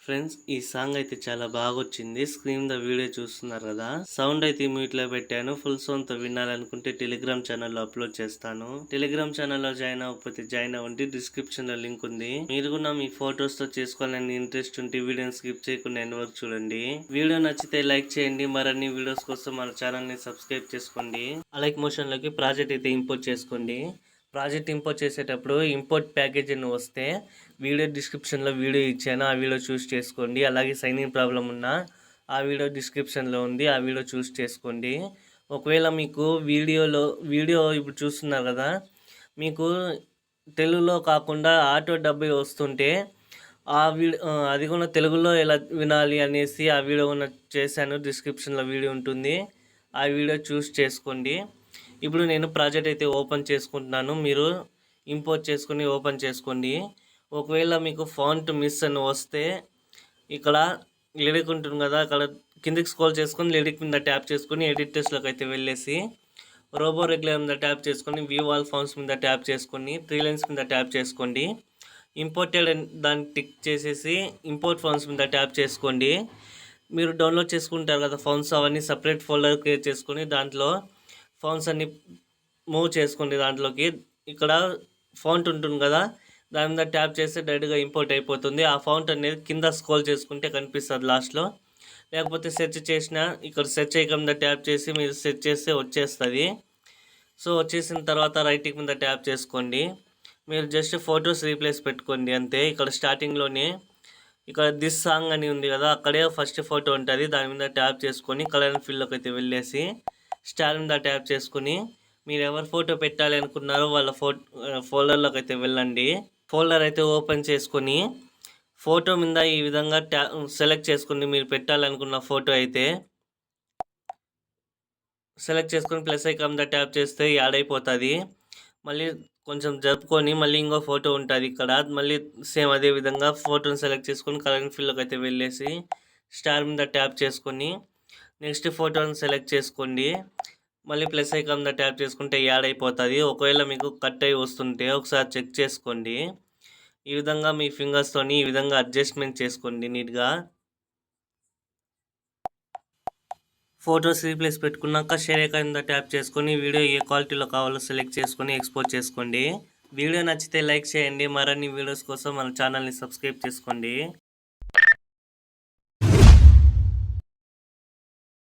Friends ఈ song అయితే చాలా బాగా వచ్చింది. స్క్రీన్ ద వీడియో చూస్తున్నారు కదా. సౌండ్ అయితే మ్యూట్ లో పెట్టాను. ఫుల్ సౌండ్ తో వినాలనుకుంటే టెలిగ్రామ్ ఛానల్లో అప్లోడ్ చేస్తాను. టెలిగ్రామ్ ఛానల్లో జాయిన్ అవ్వకపోతే జాయిన్ అవ్వండి. డిస్క్రిప్షన్ లో లింక్ ఉంది. మీరు కూడా మీ ఫొటోస్ తో చేసుకోవాలని ఇంట్రెస్ట్ ఉంటే వీడియోని స్కిప్ చేయకుండా ఎండ్ వరకు చూడండి. వీడియో నచ్చితే లైక్ చేయండి. మరిన్ని వీడియోస్ కోసం మన ఛానల్ ని సబ్స్క్రైబ్ చేసుకోండి. అలైక్ మోషన్ లోకి ప్రాజెక్ట్ అయితే ఇంపోర్ట్ చేసుకోండి. ప్రాజెక్ట్ ఇంపోర్ట్ చేసేటప్పుడు ఇంపోర్ట్ ప్యాకేజ్ అని వస్తే వీడియో డిస్క్రిప్షన్లో వీడియో ఇచ్చాను, ఆ వీడియో చూస్ చేసుకోండి. అలాగే సైన్ ఇన్ ప్రాబ్లం ఉన్నా ఆ వీడియో డిస్క్రిప్షన్లో ఉంది, ఆ వీడియో చూస్ చేసుకోండి. ఒకవేళ మీకు వీడియో ఇప్పుడు చూస్తున్నారు కదా, మీకు తెలుగులో కాకుండా ఆటో డబ్బు వస్తుంటే ఆ అది కూడా తెలుగులో ఎలా వినాలి అనేసి ఆ వీడియో కూడా చేశాను. డిస్క్రిప్షన్లో వీడియో ఉంటుంది, ఆ వీడియో చూస్ చేసుకోండి. ఇప్పుడు నేను ప్రాజెక్ట్ అయితే ఓపెన్ చేసుకుంటున్నాను. మీరు ఇంపోర్ట్ చేసుకొని ఓపెన్ చేసుకోండి. ఒకవేళ మీకు ఫాంట్ మిస్ అని వస్తే ఇక్కడ లిరిక్ ఉంటుంది కదా, అక్కడ కిందికి స్క్రోల్ చేసుకొని లిరిక్ మీద ట్యాప్ చేసుకొని ఎడిట్ టెస్ట్లోకి అయితే వెళ్ళేసి రోబో రెగ్యులర్ మీద ట్యాప్ చేసుకొని వ్యూ ఆల్ ఫాంట్స్ మీద ట్యాప్ చేసుకొని 3 లైన్స్ మీద ట్యాప్ చేసుకోండి. ఇంపోర్టెడ్ దాన్ని టిక్ చేసేసి ఇంపోర్ట్ ఫాంట్స్ మీద ట్యాప్ చేసుకోండి. మీరు డౌన్లోడ్ చేసుకుంటారు కదా ఫాంట్స్, అవన్నీ సపరేట్ ఫోల్డర్ క్రియేట్ చేసుకొని దాంట్లో ఫాంట్స్ అన్ని మూవ్ చేసుకోండి. దాంట్లోకి ఇక్కడ ఫాంట్ ఉంటుంది కదా, దాని మీద ట్యాప్ చేస్తే డైరెక్ట్గా ఇంపోర్ట్ అయిపోతుంది. ఆ ఫాంట్ అనేది కింద స్క్రోల్ చేసుకుంటే కనిపిస్తుంది లాస్ట్లో. లేకపోతే సెర్చ్ చేసిన ఇక్కడ సెర్చ్ ఐకాన్ మీద ట్యాప్ చేసి మీరు సెర్చ్ చేస్తే వచ్చేస్తుంది. సో వచ్చేసిన తర్వాత రైట్ మీద ట్యాప్ చేసుకోండి. మీరు జస్ట్ ఫొటోస్ రీప్లేస్ పెట్టుకోండి అంతే. ఇక్కడ స్టార్టింగ్లోనే ఇక్కడ దిస్ సాంగ్ అని ఉంది కదా, అక్కడే ఫస్ట్ ఫోటో ఉంటుంది. దాని మీద ట్యాప్ చేసుకొని కలర్ అండ్ ఫిల్లోకి అయితే వెళ్ళేసి స్టార్ మీద ట్యాప్ చేసుకుని మీరు ఎవరు ఫోటో పెట్టాలి అనుకున్నారో వాళ్ళ ఫోల్డర్లోకి అయితే వెళ్ళండి. ఫోల్డర్ అయితే ఓపెన్ చేసుకొని ఫోటో మీద ఈ విధంగా సెలెక్ట్ చేసుకుని మీరు పెట్టాలనుకున్న ఫోటో అయితే సెలెక్ట్ చేసుకొని ప్లస్ ఐకాన్ మీద ట్యాప్ చేస్తే యాడ్ అయిపోతుంది. మళ్ళీ కొంచెం జరుపుకొని మళ్ళీ ఇంకో ఫోటో ఉంటుంది ఇక్కడ, మళ్ళీ సేమ్ అదే విధంగా ఫోటోని సెలెక్ట్ చేసుకొని కలర్ అండ్ ఫిల్లోకి అయితే వెళ్ళేసి స్టార్ మీద ట్యాప్ చేసుకొని నెక్స్ట్ ఫోటోని సెలెక్ట్ చేసుకోండి. మళ్ళీ ప్లస్ ఐకాన్ మీద ట్యాప్ చేసుకుంటే యాడ్ అయిపోతుంది. ఒకవేళ మీకు కట్ అయి వస్తుంటే ఒకసారి చెక్ చేసుకోండి. ఈ విధంగా మీ ఫింగర్స్తోని ఈ విధంగా అడ్జస్ట్మెంట్ చేసుకోండి నీట్గా. ఫొటోస్ రీప్లేస్ పెట్టుకున్నాక షేర్ ఐకాన్ మీద ట్యాప్ చేసుకొని వీడియో ఏ క్వాలిటీలో కావాలో సెలెక్ట్ చేసుకొని ఎక్స్పోర్ట్ చేసుకోండి. వీడియో నచ్చితే లైక్ చేయండి. మరిన్ని వీడియోస్ కోసం మన ఛానల్ని సబ్స్క్రైబ్ చేసుకోండి.